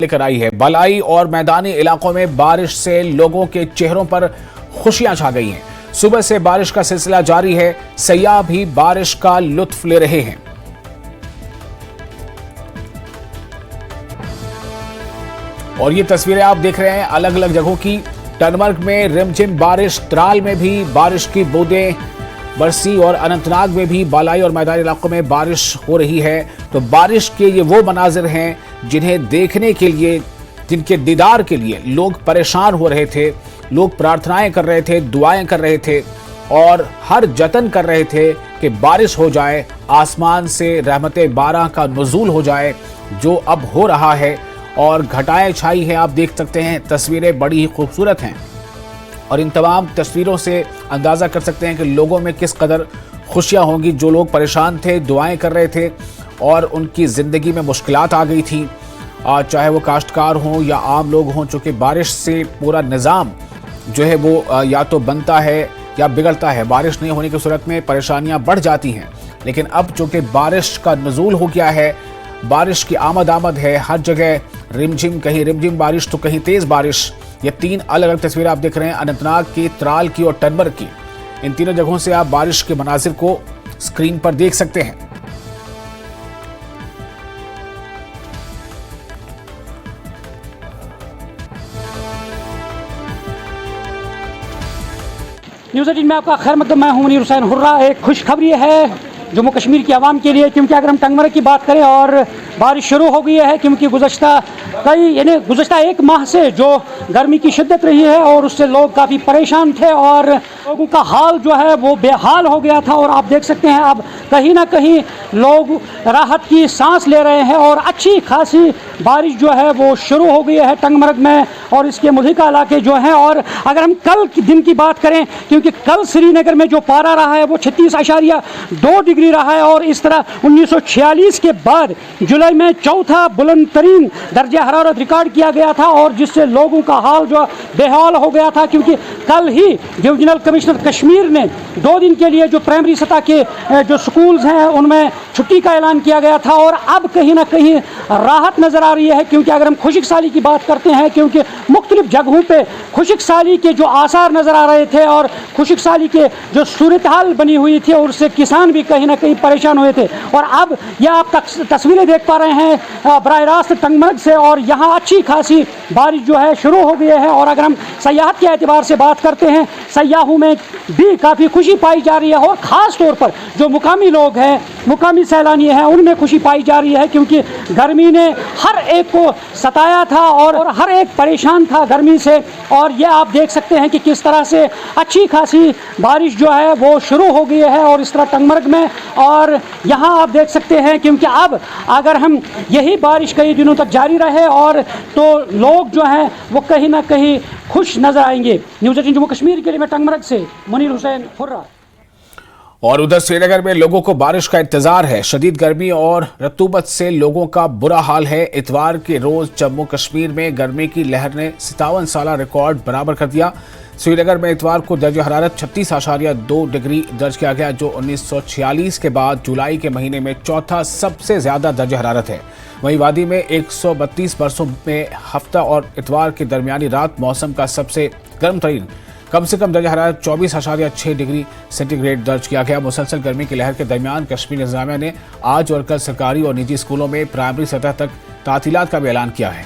लेकर आई है। बलाई और मैदानी इलाकों में बारिश से लोगों के चेहरों पर खुशियां छा गई हैं। सुबह से बारिश का सिलसिला जारी है। सयाह भी बारिश का लुत्फ ले रहे हैं। और ये तस्वीरें आप देख रहे हैं अलग अलग जगहों की। टनमर्ग में रिमझिम बारिश, त्राल में भी बारिश की बूंदें बरसी और अनंतनाग में भी बालाई और मैदानी इलाकों में बारिश हो रही है। तो बारिश के ये वो मनाजिर हैं जिन्हें देखने के लिए, जिनके दीदार के लिए लोग परेशान हो रहे थे, लोग प्रार्थनाएं कर रहे थे, दुआएं कर रहे थे और हर जतन कर रहे थे कि बारिश हो जाए, आसमान से रहमते बारह का नुज़ूल हो जाए, जो अब हो रहा है। और घटाएं छाई है, आप देख सकते हैं। तस्वीरें बड़ी ही खूबसूरत हैं और इन तमाम तस्वीरों से अंदाज़ा कर सकते हैं कि लोगों में किस कदर खुशियां होंगी। जो लोग परेशान थे, दुआएं कर रहे थे और उनकी ज़िंदगी में मुश्किलात आ गई थी, चाहे वो काश्तकार हों या आम लोग हों, चूँकि बारिश से पूरा निज़ाम जो है वो या तो बनता है या बिगड़ता है। बारिश नहीं होने की सूरत में परेशानियां बढ़ जाती हैं। लेकिन अब चूँकि बारिश का नुज़ूल हो गया है, बारिश की आमद है, हर जगह रिमझिम, कहीं रिमझिम बारिश तो कहीं तेज़ बारिश। ये तीन अलग अलग तस्वीरें आप देख रहे हैं, अनंतनाग की, त्राल की और टनमर्ग की। इन तीनों जगहों से आप बारिश के मनाजिर को स्क्रीन पर देख सकते हैं। न्यूज़ 18 में आपका खैर मकदम। मैं हूं मुनीर हुसैन हुर्रा। एक खुशखबरी है जम्मू कश्मीर की आवाम के लिए, क्योंकि अगर हम टंगमर्ग की बात करें और बारिश शुरू हो गई है, क्योंकि गुज़श्ता एक माह से जो गर्मी की शिद्दत रही है और उससे लोग काफ़ी परेशान थे और लोगों का हाल जो है वो बेहाल हो गया था। और आप देख सकते हैं अब कहीं ना कहीं लोग राहत की सांस ले रहे हैं और अच्छी खासी बारिश जो है वो शुरू हो गई है टंगमर्ग में और इसके मुल्हिका इलाके जो हैं। और अगर हम कल के दिन की बात करें, क्योंकि कल श्रीनगर में जो पारा रहा है वो 36.2 डिग्री रहा है और इस तरह 1946 के बाद जुलाई में चौथा बुलंद तरीन दर्जा हरारत रिकॉर्ड किया गया था और जिससे लोगों का हाल जो बेहाल हो गया था। क्योंकि कल ही डिविजनल कमिश्नर कश्मीर ने 2 दिन के लिए जो प्राइमरी सतह के जो स्कूल्स हैं उनमें छुट्टी का ऐलान किया गया था और अब कहीं ना कहीं राहत नज़र आ रही है। क्योंकि अगर हम खुशक साली की बात करते हैं, क्योंकि मुख्तलिफ जगहों पे खुशक साली के जो आसार नज़र आ रहे थे और खुशक साली के जो सूरत हाल बनी हुई थी और उससे किसान भी कहीं ना कहीं परेशान हुए थे। और अब यह आप तस्वीरें देख पा रहे हैं बराह रास्त टंगमर्ग से और यहाँ अच्छी खासी बारिश जो है शुरू हो गई है। और अगर हम सयाहत के एतबार से बात करते हैं, सयाहों में भी काफ़ी खुशी पाई जा रही है और ख़ास तौर पर जो मुकामी लोग हैं, मुकामी सैलानी हैं, उनमें खुशी पाई जा रही है। क्योंकि गर्मी ने हर एक को सताया था और हर एक परेशान था गर्मी से। और ये आप देख सकते हैं कि किस तरह से अच्छी खासी बारिश जो है वो शुरू हो गई है और इस तरह टंगमर्ग में। और यहाँ आप देख सकते हैं, क्योंकि अब अगर हम यही बारिश कई दिनों तक जारी रहे और तो लोग जो हैं वो कहीं ना कहीं खुश नजर आएंगे। न्यूज़ 18 जम्मू कश्मीर के लिए मैं टंगमर्ग से मुनीर हुसैन हुर्रा। और उधर श्रीनगर में लोगों को बारिश का इंतजार है। शदीद गर्मी और रतूबत से लोगों का बुरा हाल है। इतवार के रोज जम्मू कश्मीर में गर्मी की लहर ने 57 साला रिकॉर्ड बराबर कर दिया। श्रीनगर में इतवार को दर्जा हरारत 36.2 डिग्री दर्ज किया गया, जो 1946 के बाद जुलाई के महीने में चौथा सबसे ज्यादा दर्जा हरारत है। वहीं वादी में 132 बरसों में हफ्ता और इतवार की दरमियानी रात मौसम का सबसे गर्म तरीन कम से कम दर्जा हरारत 24.6 डिग्री सेंटीग्रेड दर्ज किया गया। मुसलसल गर्मी की लहर के दरमियान कश्मीर इंतजामिया ने आज और कल सरकारी और निजी स्कूलों में प्राइमरी सतह तक तातीलात का भी ऐलान किया है।